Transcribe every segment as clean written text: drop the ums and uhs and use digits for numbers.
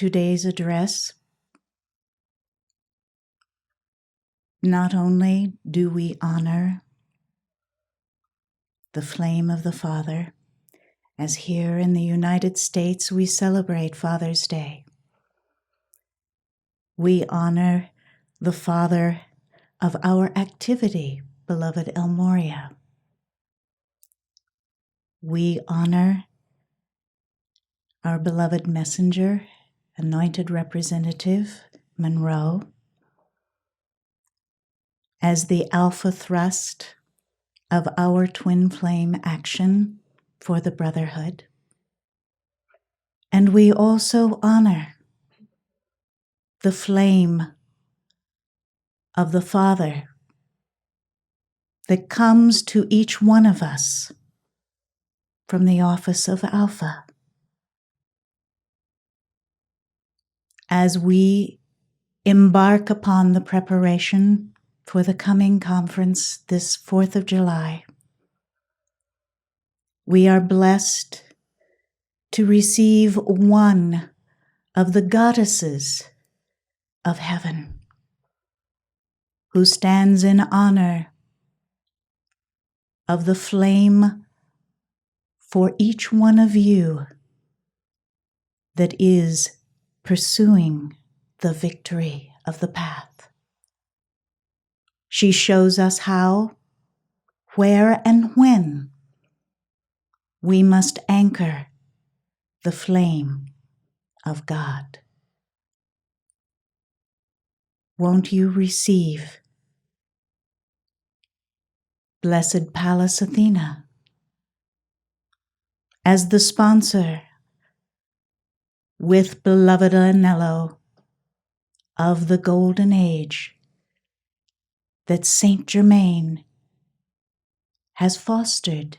Today's address, not only do we honor the flame of the Father, as here in the United States we celebrate Father's Day. We honor the Father of our activity, beloved El Moria. We honor our beloved messenger, anointed representative, Monroe, as the alpha thrust of our twin flame action for the brotherhood. And we also honor the flame of the Father that comes to each one of us from the office of Alpha. As we embark upon the preparation for the coming conference this 4th of July, we are blessed to receive one of the goddesses of heaven, who stands in honor of the flame for each one of you that is pursuing the victory of the path. She shows us how, where, and when we must anchor the flame of God. Won't you receive, Blessed Pallas Athena, as the sponsor, with beloved Anello, of the golden age that Saint Germain has fostered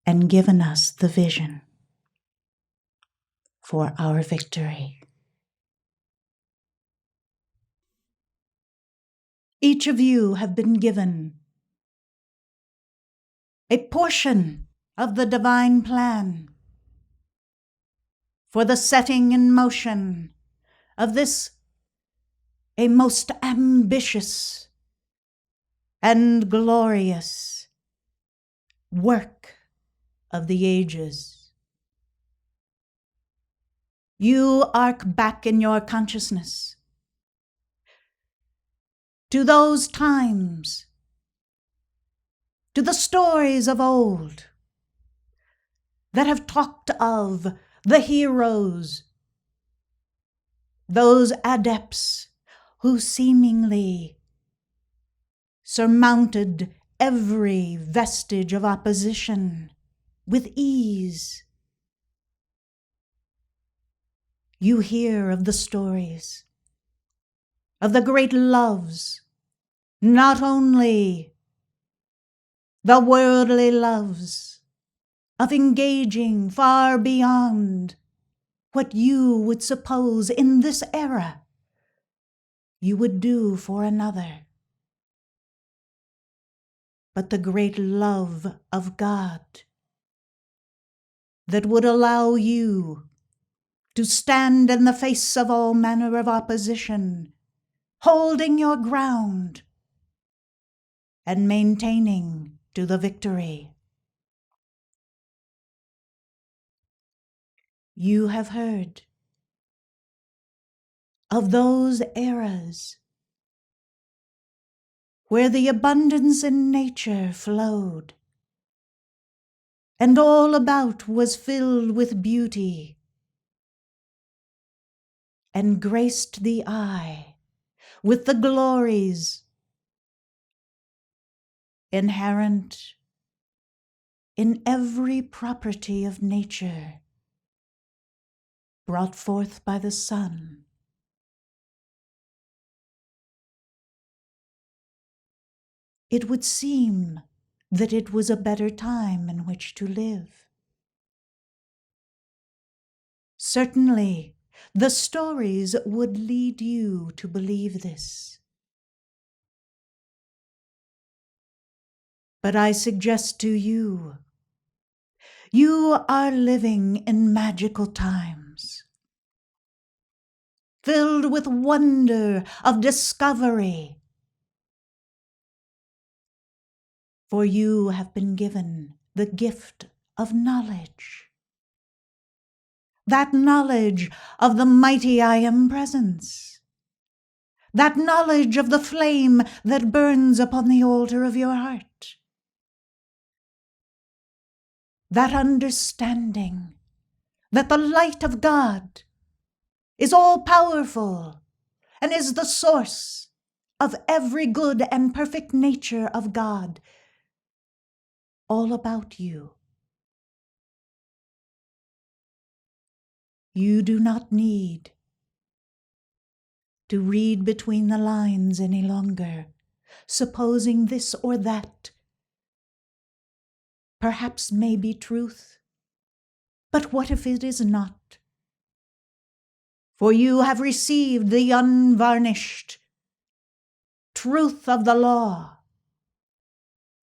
and given us the vision for our victory. Each of you have been given a portion of the divine plan for the setting in motion of this, a most ambitious and glorious work of the ages. You arc back in your consciousness to those times, to the stories of old that have talked of the heroes, those adepts who seemingly surmounted every vestige of opposition with ease. You hear of the stories of the great loves, not only the worldly loves of engaging far beyond what you would suppose in this era you would do for another, but the great love of God that would allow you to stand in the face of all manner of opposition, holding your ground and maintaining to the victory. You have heard of those eras where the abundance in nature flowed, and all about was filled with beauty, and graced the eye with the glories inherent in every property of nature brought forth by the sun. It would seem that it was a better time in which to live. Certainly, the stories would lead you to believe this. But I suggest to you, you are living in magical times. filled with wonder of discovery. For you have been given the gift of knowledge, that knowledge of the mighty I Am Presence, that knowledge of the flame that burns upon the altar of your heart, that understanding that the light of God is all-powerful and is the source of every good and perfect nature of God all about you. You do not need to read between the lines any longer, supposing this or that perhaps may be truth. But what if it is not? For you have received the unvarnished truth of the law.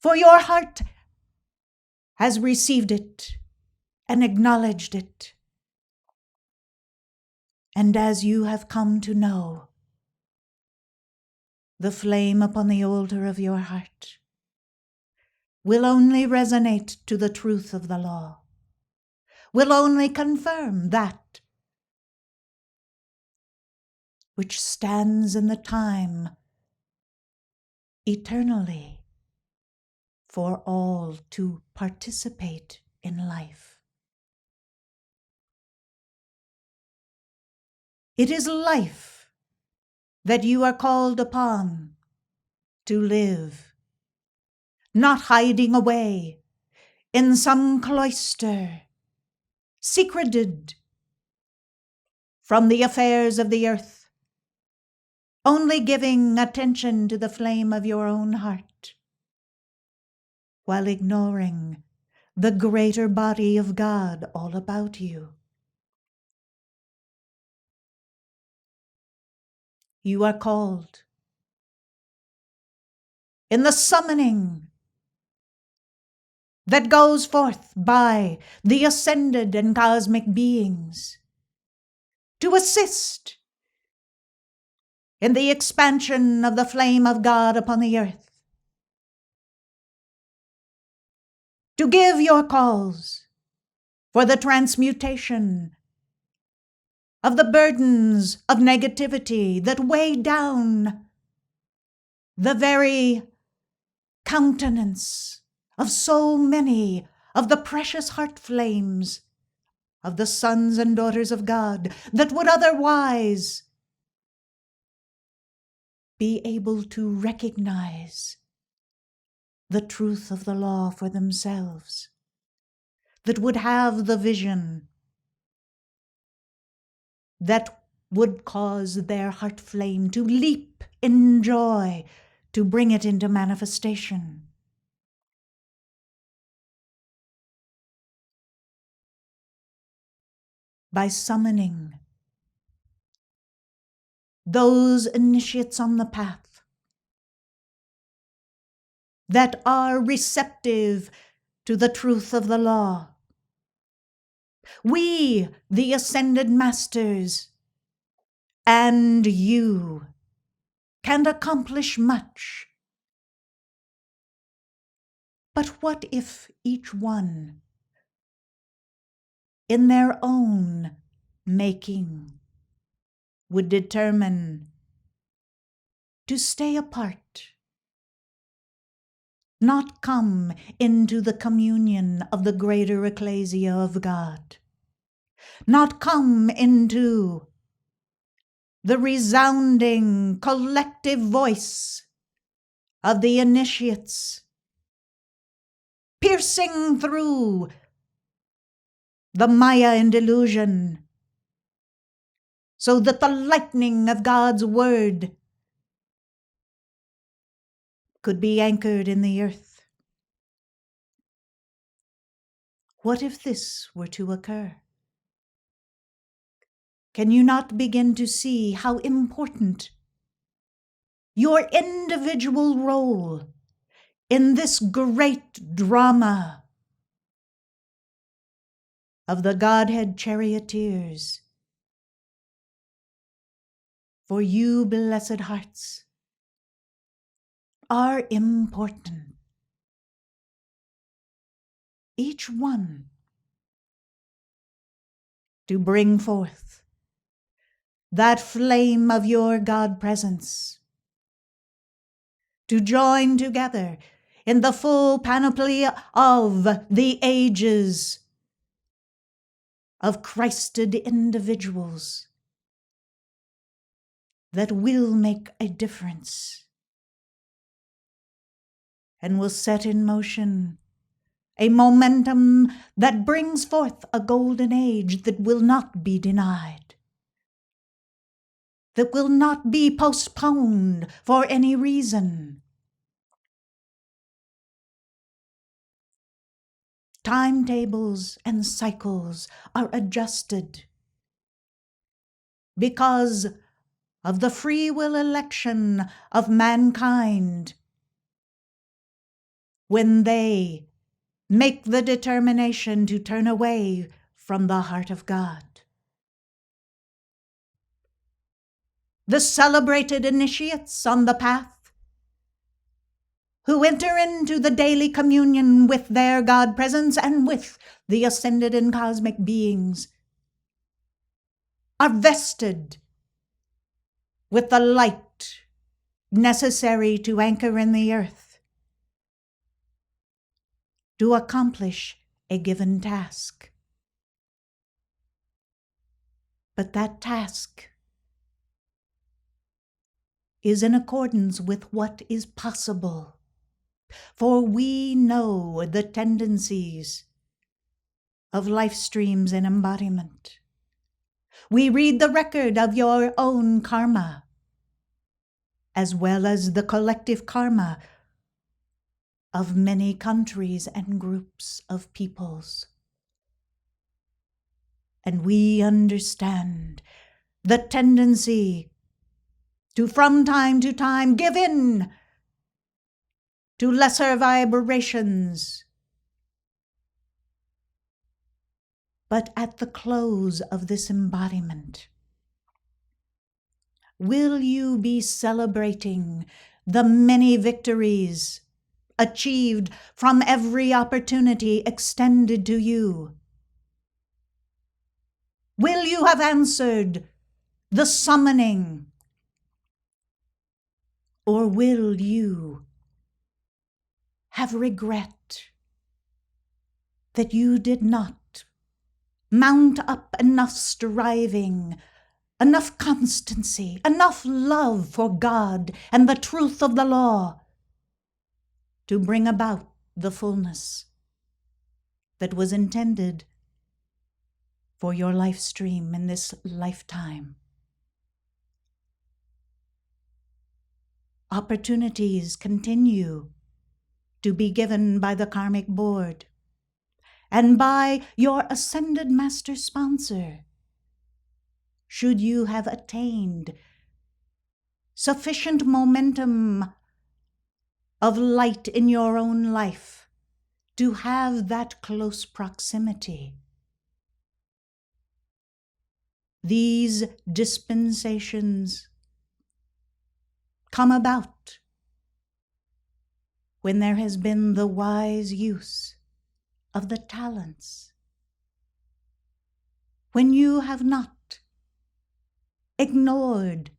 For your heart has received it and acknowledged it. And as you have come to know, the flame upon the altar of your heart will only resonate to the truth of the law, will only confirm that which stands in the time eternally for all to participate in life. It is life that you are called upon to live, not hiding away in some cloister, secreted from the affairs of the earth, only giving attention to the flame of your own heart, while ignoring the greater body of God all about you. You are called in the summoning that goes forth by the ascended and cosmic beings to assist in the expansion of the flame of God upon the earth, to give your calls for the transmutation of the burdens of negativity that weigh down the very countenance of so many of the precious heart flames of the sons and daughters of God that would otherwise be able to recognize the truth of the law for themselves, that would have the vision that would cause their heart flame to leap in joy to bring it into manifestation. By summoning those initiates on the path that are receptive to the truth of the law, we, the ascended masters, and you can accomplish much. But what if each one, in their own making, would determine to stay apart, not come into the communion of the greater ecclesia of God, not come into the resounding collective voice of the initiates, piercing through the Maya and illusion, so that the lightning of God's word could be anchored in the earth? What if this were to occur? Can you not begin to see how important your individual role in this great drama of the Godhead charioteers For you, blessed hearts, are important. Each one to bring forth that flame of your God presence, to join together in the full panoply of the ages of Christed individuals that will make a difference and will set in motion a momentum that brings forth a golden age that will not be denied, that will not be postponed for any reason. Timetables and cycles are adjusted because of the free will election of mankind when they make the determination to turn away from the heart of God. The celebrated initiates on the path, who enter into the daily communion with their God presence and with the ascended and cosmic beings, are vested with the light necessary to anchor in the earth, to accomplish a given task. But that task is in accordance with what is possible, for we know the tendencies of life streams in embodiment. We read the record of your own karma, as well as the collective karma of many countries and groups of peoples. And we understand the tendency to, from time to time, give in to lesser vibrations. But at the close of this embodiment, will you be celebrating the many victories achieved from every opportunity extended to you? Will you have answered the summoning? Or will you have regret that you did not mount up enough striving, enough constancy, enough love for God and the truth of the law to bring about the fullness that was intended for your life stream in this lifetime? Opportunities continue to be given by the karmic board and by your ascended master sponsor, should you have attained sufficient momentum of light in your own life to have that close proximity. These dispensations come about when there has been the wise use of the talents, when you have not ignored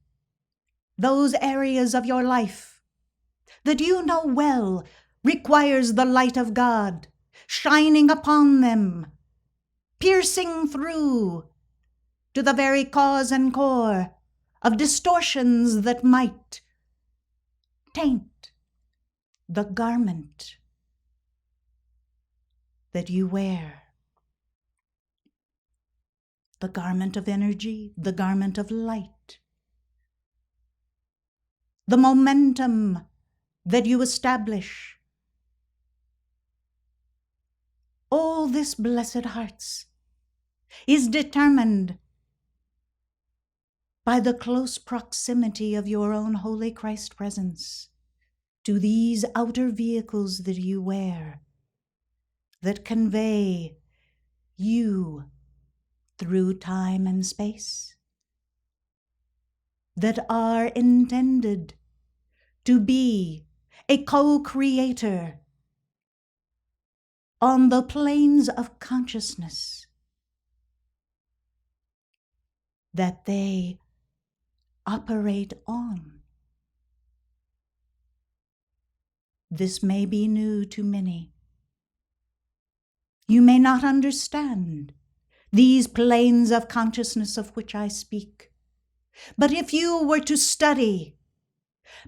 those areas of your life that you know well requires the light of God shining upon them, piercing through to the very cause and core of distortions that might taint the garment that you wear. The garment of energy, the garment of light. The momentum that you establish. All this, blessed hearts, is determined by the close proximity of your own Holy Christ presence to these outer vehicles that you wear, that convey you through time and space. that are intended to be a co-creator on the planes of consciousness, that they operate on. This may be new to many. You may not understand these planes of consciousness of which I speak. But if you were to study,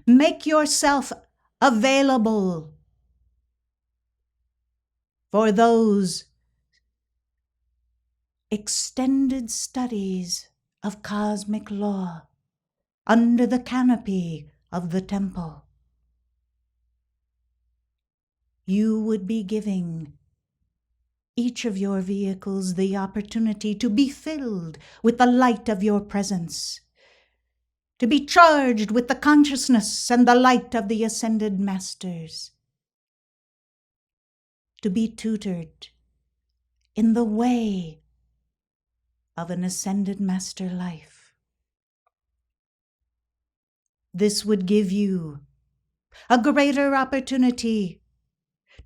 make yourself available for those extended studies of cosmic law under the canopy of the temple, you would be giving each of your vehicles the opportunity to be filled with the light of your presence, to be charged with the consciousness and the light of the ascended masters, to be tutored in the way of an ascended master life. This would give you a greater opportunity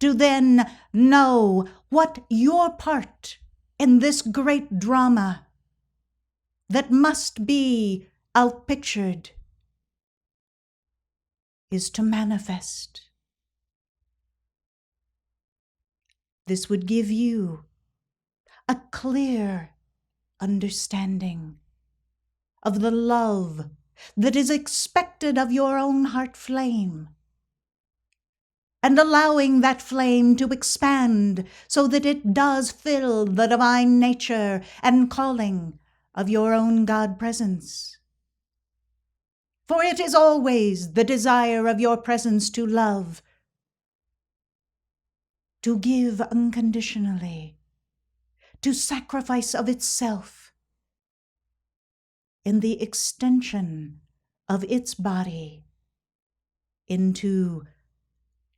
to then know what your part in this great drama that must be outpictured is to manifest. This would give you a clear understanding of the love that is expected of your own heart flame, and allowing that flame to expand so that it does fill the divine nature and calling of your own God presence. For it is always the desire of your presence to love, to give unconditionally, to sacrifice of itself in the extension of its body into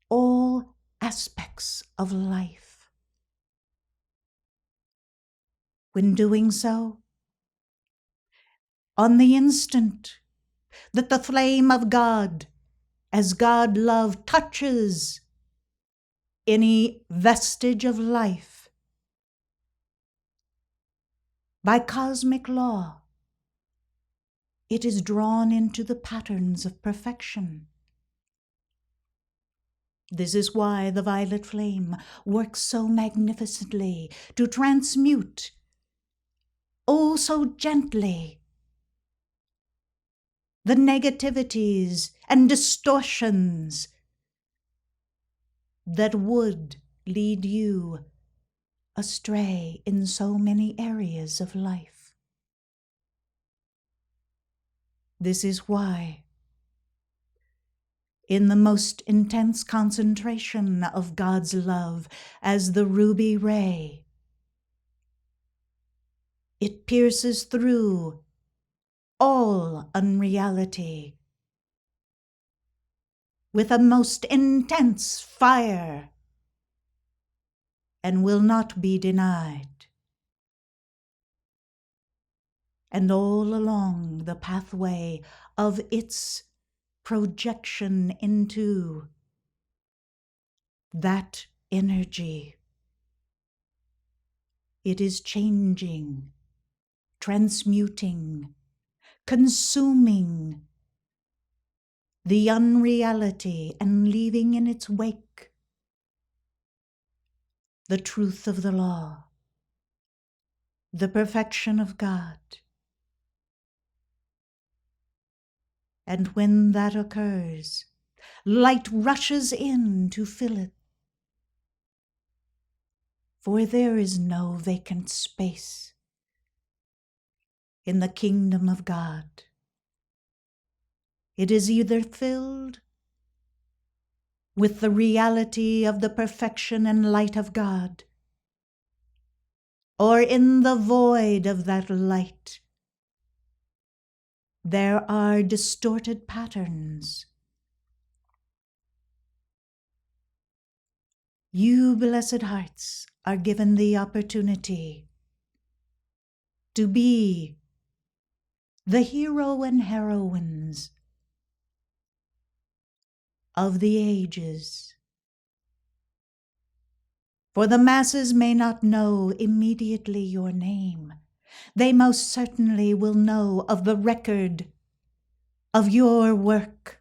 all aspects of life. When doing so, on the instant that the flame of God, as God love, touches any vestige of life, by cosmic law, it is drawn into the patterns of perfection. This is why the violet flame works so magnificently to transmute, oh so gently, the negativities and distortions that would lead you astray in so many areas of life. This is why, in the most intense concentration of God's love as the ruby ray, it pierces through all unreality with a most intense fire and will not be denied. And all along the pathway of its projection into that energy, it is changing, transmuting, consuming the unreality and leaving in its wake the truth of the law, the perfection of God. And when that occurs, light rushes in to fill it. For there is no vacant space in the kingdom of God. It is either filled with the reality of the perfection and light of God, or in the void of that light, there are distorted patterns. You, blessed hearts, are given the opportunity to be the hero and heroines of the ages. For the masses may not know immediately your name. They most certainly will know of the record of your work,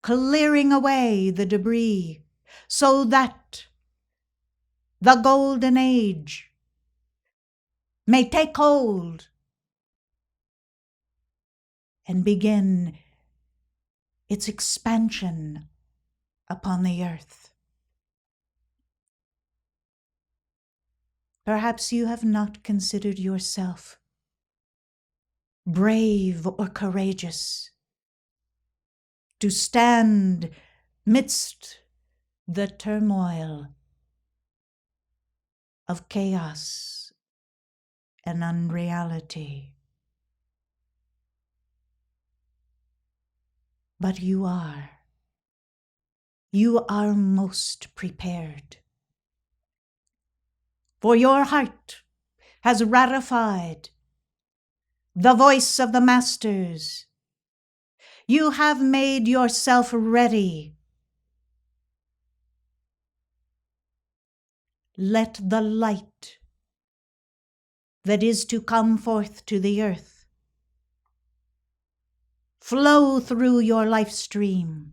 clearing away the debris so that the golden age may take hold and begin its expansion upon the earth. Perhaps you have not considered yourself brave or courageous to stand midst the turmoil of chaos and unreality. But you are. You are most prepared. For your heart has ratified the voice of the masters. You have made yourself ready. Let the light that is to come forth to the earth flow through your life stream.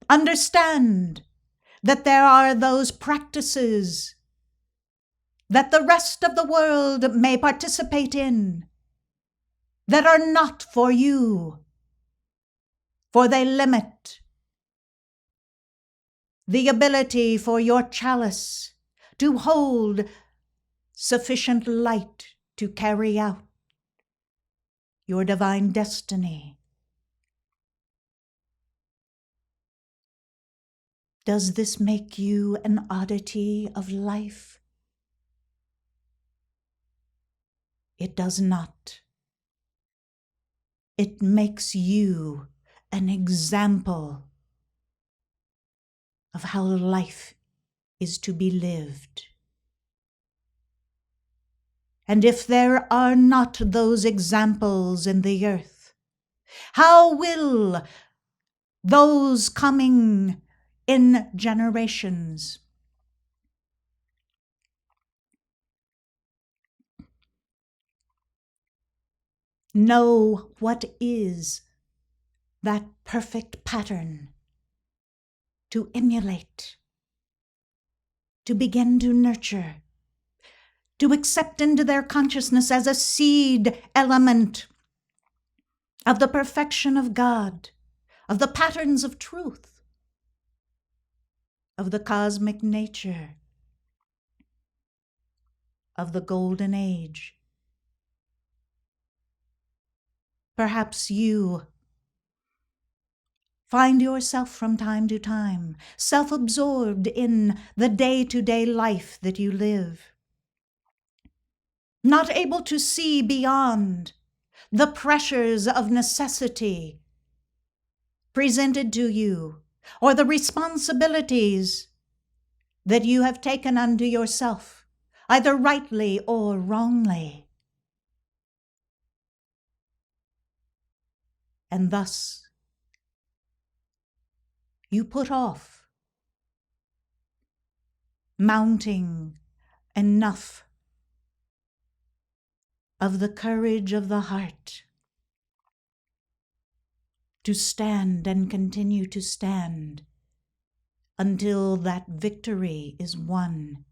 Understand that there are those practices that the rest of the world may participate in that are not for you, for they limit the ability for your chalice to hold sufficient light to carry out your divine destiny. Does this make you an oddity of life? It does not. It makes you an example of how life is to be lived. And if there are not those examples in the earth, how will those coming in generations know what is that perfect pattern to emulate, to begin to nurture, to accept into their consciousness as a seed element of the perfection of God, of the patterns of truth, of the cosmic nature, of the golden age? Perhaps you find yourself from time to time self-absorbed in the day-to-day life that you live, not able to see beyond the pressures of necessity presented to you, or the responsibilities that you have taken unto yourself, either rightly or wrongly. And thus, you put off mounting enough of the courage of the heart to stand and continue to stand until that victory is won,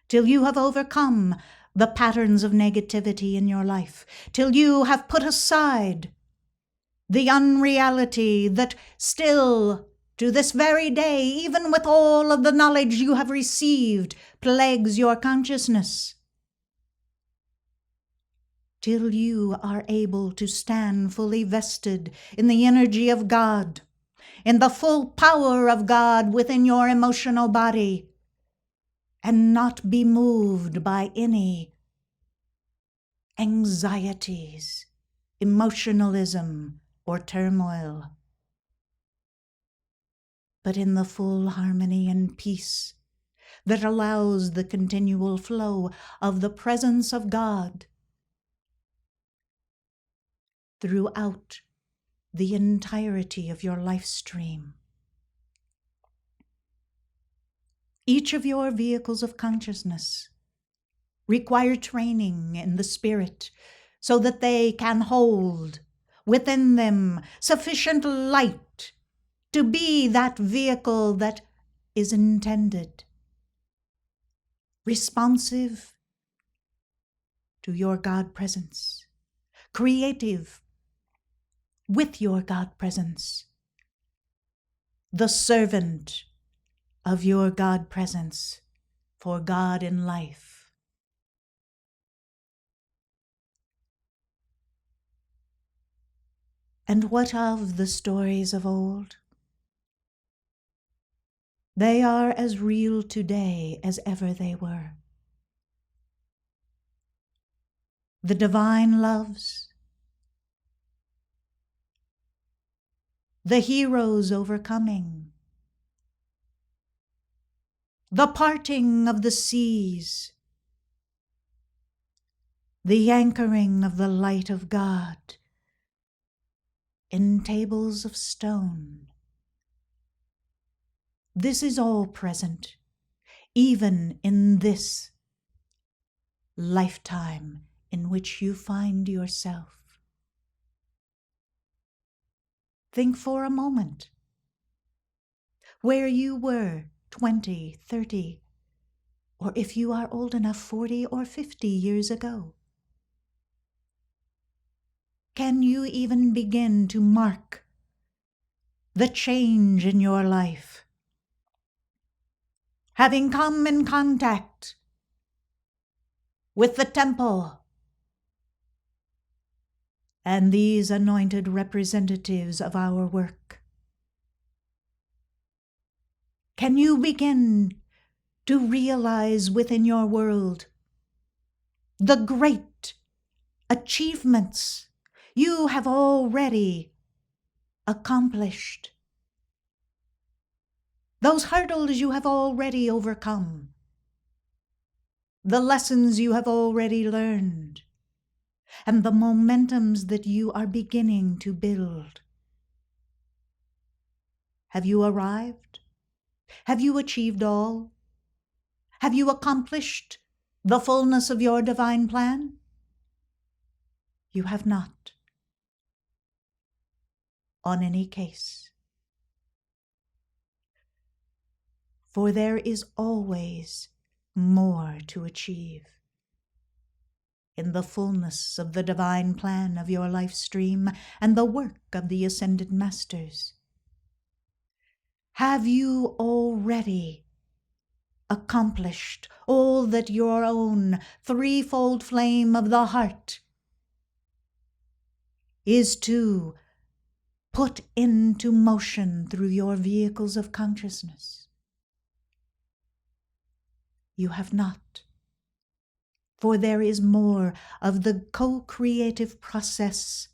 till you have overcome the patterns of negativity in your life, till you have put aside the unreality that still, to this very day, even with all of the knowledge you have received, plagues your consciousness, till you are able to stand fully vested in the energy of God, in the full power of God within your emotional body, and not be moved by any anxieties, emotionalism, or turmoil, but in the full harmony and peace that allows the continual flow of the presence of God throughout the entirety of your life stream. Each of your vehicles of consciousness require training in the spirit so that they can hold within them sufficient light to be that vehicle that is intended, responsive to your God presence, creative with your God presence, the servant of your God presence for God in life. And what of the stories of old? They are as real today as ever they were. The divine loves, the heroes overcoming, the parting of the seas, the anchoring of the light of God in tables of stone. This is all present, even in this lifetime in which you find yourself. Think for a moment where you were 20, 30, or if you are old enough, 40 or 50 years ago. Can you even begin to mark the change in your life? Having come in contact with the temple and these anointed representatives of our work, can you begin to realize within your world the great achievements you have already accomplished, those hurdles you have already overcome, the lessons you have already learned, and the momentums that you are beginning to build? Have you arrived? Have you achieved all? Have you accomplished the fullness of your divine plan? You have not, on any case. For there is always more to achieve in the fullness of the divine plan of your life stream and the work of the ascended masters. Have you already accomplished all that your own threefold flame of the heart is to put into motion through your vehicles of consciousness? You have not. For there is more of the co-creative process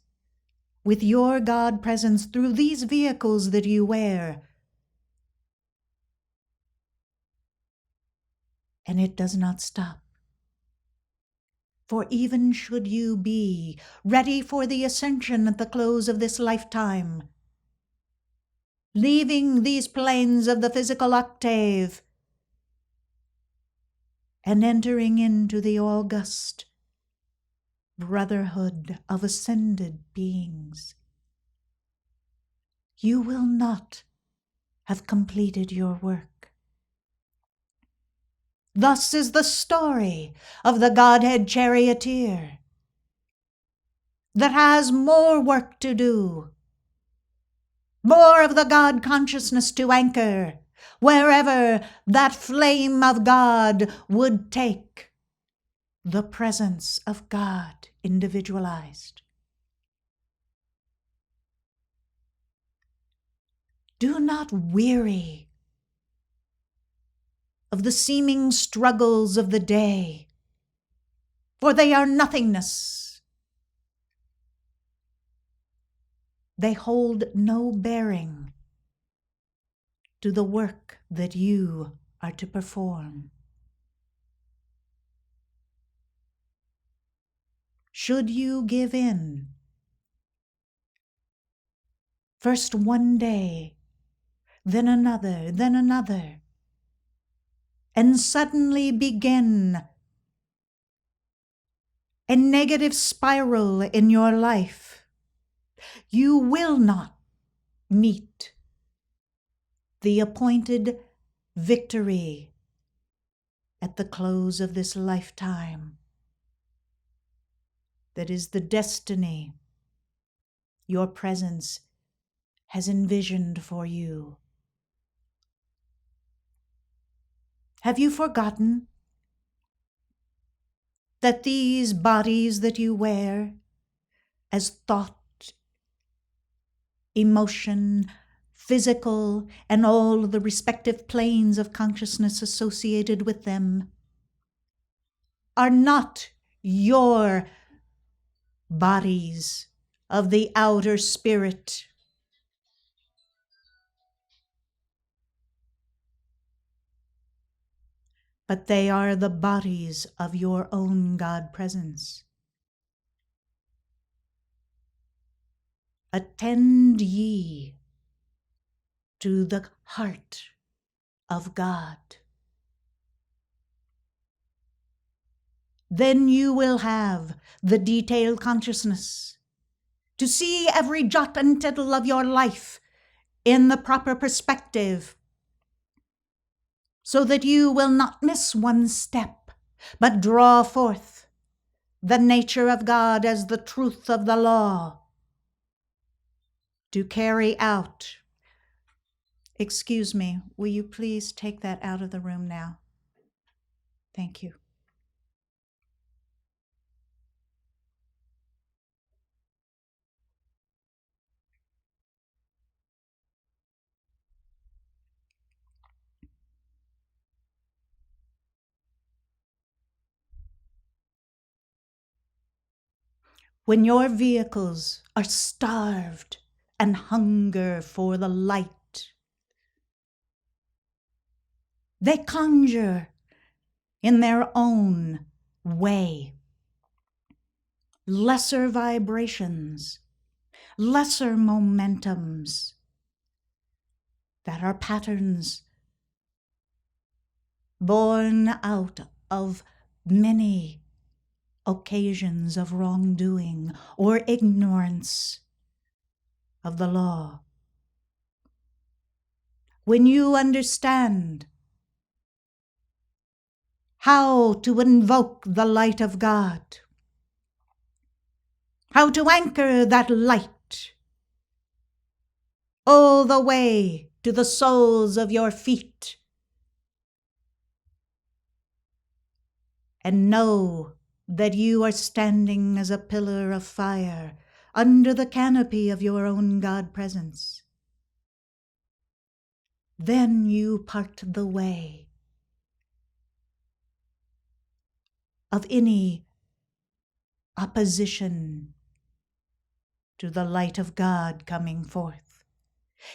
with your God presence through these vehicles that you wear. And it does not stop. For even should you be ready for the ascension at the close of this lifetime, leaving these planes of the physical octave and entering into the august brotherhood of ascended beings, you will not have completed your work. Thus is the story of the Godhead charioteer that has more work to do, more of the God consciousness to anchor wherever that flame of God would take the presence of God individualized. Do not weary of the seeming struggles of the day, for they are nothingness. They hold no bearing to the work that you are to perform. Should you give in, first one day, then another, and suddenly begin a negative spiral in your life, you will not meet the appointed victory at the close of this lifetime. That is the destiny your presence has envisioned for you. Have you forgotten that these bodies that you wear as thought, emotion, physical, and all the respective planes of consciousness associated with them are not your bodies of the outer spirit, but they are the bodies of your own God presence. Attend ye to the heart of God. Then you will have the detailed consciousness to see every jot and tittle of your life in the proper perspective, so that you will not miss one step, but draw forth the nature of God as the truth of the law to carry out. Excuse me, will you please take that out of the room now? Thank you. When your vehicles are starved and hunger for the light, they conjure in their own way lesser vibrations, lesser momentums that are patterns born out of many occasions of wrongdoing or ignorance of the law. When you understand how to invoke the light of God, how to anchor that light all the way to the soles of your feet, and know that you are standing as a pillar of fire under the canopy of your own God presence, then you part the way of any opposition to the light of God coming forth,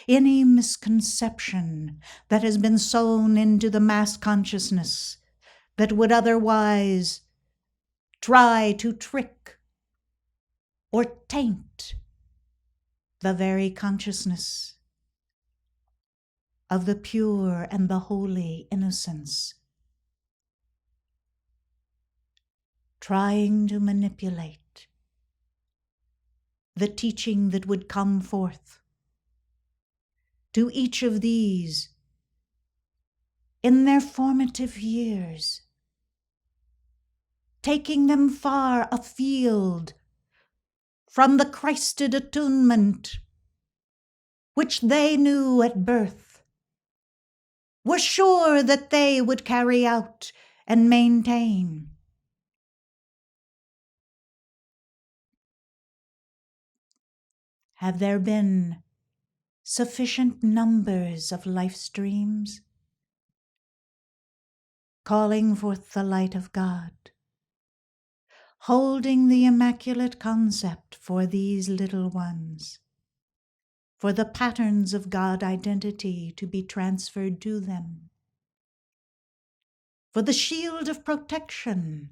any misconception that has been sown into the mass consciousness that would otherwise try to trick or taint the very consciousness of the pure and the holy innocence, trying to manipulate the teaching that would come forth to each of these in their formative years, taking them far afield from the Christed attunement which they knew at birth, were sure that they would carry out and maintain. Have there been sufficient numbers of life streams calling forth the light of God, holding the immaculate concept for these little ones, for the patterns of God identity to be transferred to them? for the shield of protection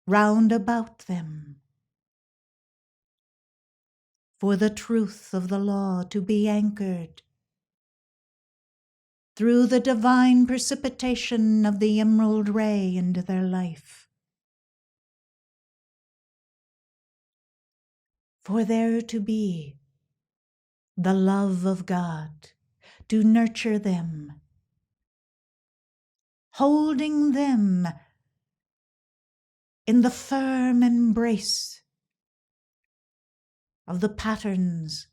round about them, for the truth of the law to be anchored through the divine precipitation of the emerald ray into their life, for there to be the love of God to nurture them, holding them in the firm embrace of the patterns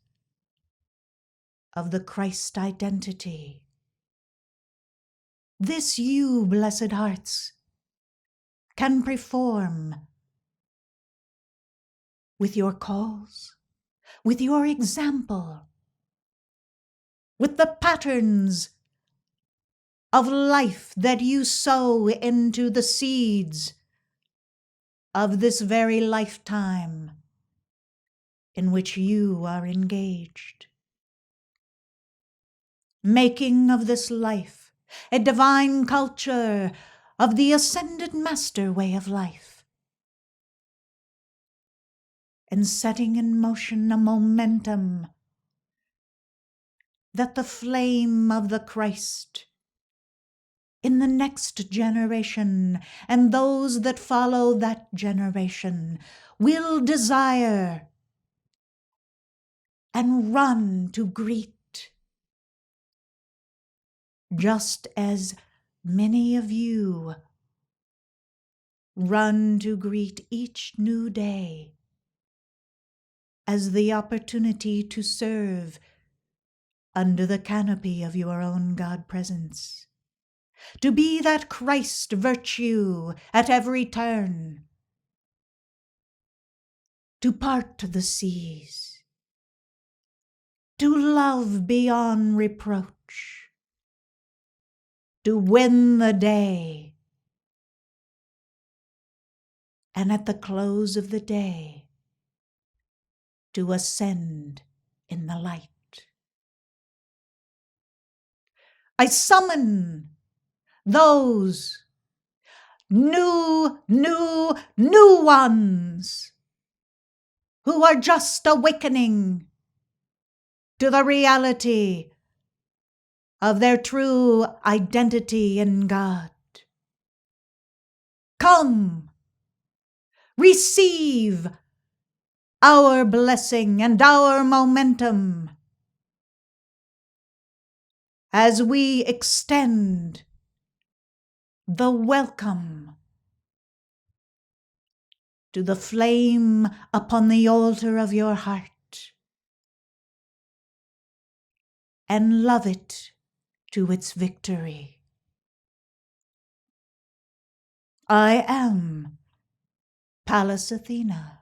of the Christ identity. This you, blessed hearts, can perform with your calls, with your example, with the patterns of life that you sow into the seeds of this very lifetime in which you are engaged, making of this life a divine culture of the ascended master way of life, and setting in motion a momentum that the flame of the Christ in the next generation and those that follow that generation will desire and run to greet, just as many of you run to greet each new day as the opportunity to serve under the canopy of your own God presence, to be that Christ virtue at every turn, to part the seas, to love beyond reproach, to win the day, and at the close of the day, to ascend in the light. I summon those new ones who are just awakening to the reality of their true identity in God. Come, receive our blessing and our momentum as we extend the welcome to the flame upon the altar of your heart and love it to its victory. I am Pallas Athena.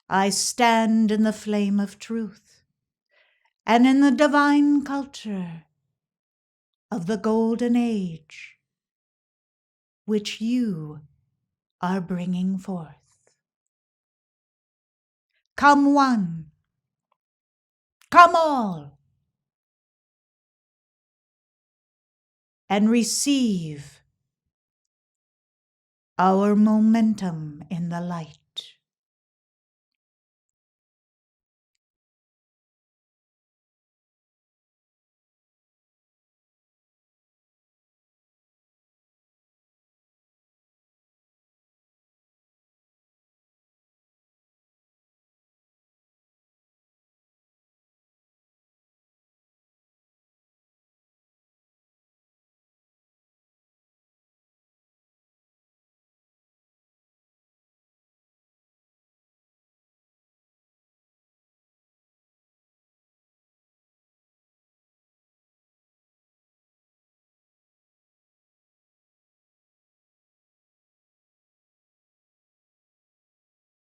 I stand in the flame of truth and in the divine culture of the golden age which you are bringing forth. Come one, come all, and receive our momentum in the light.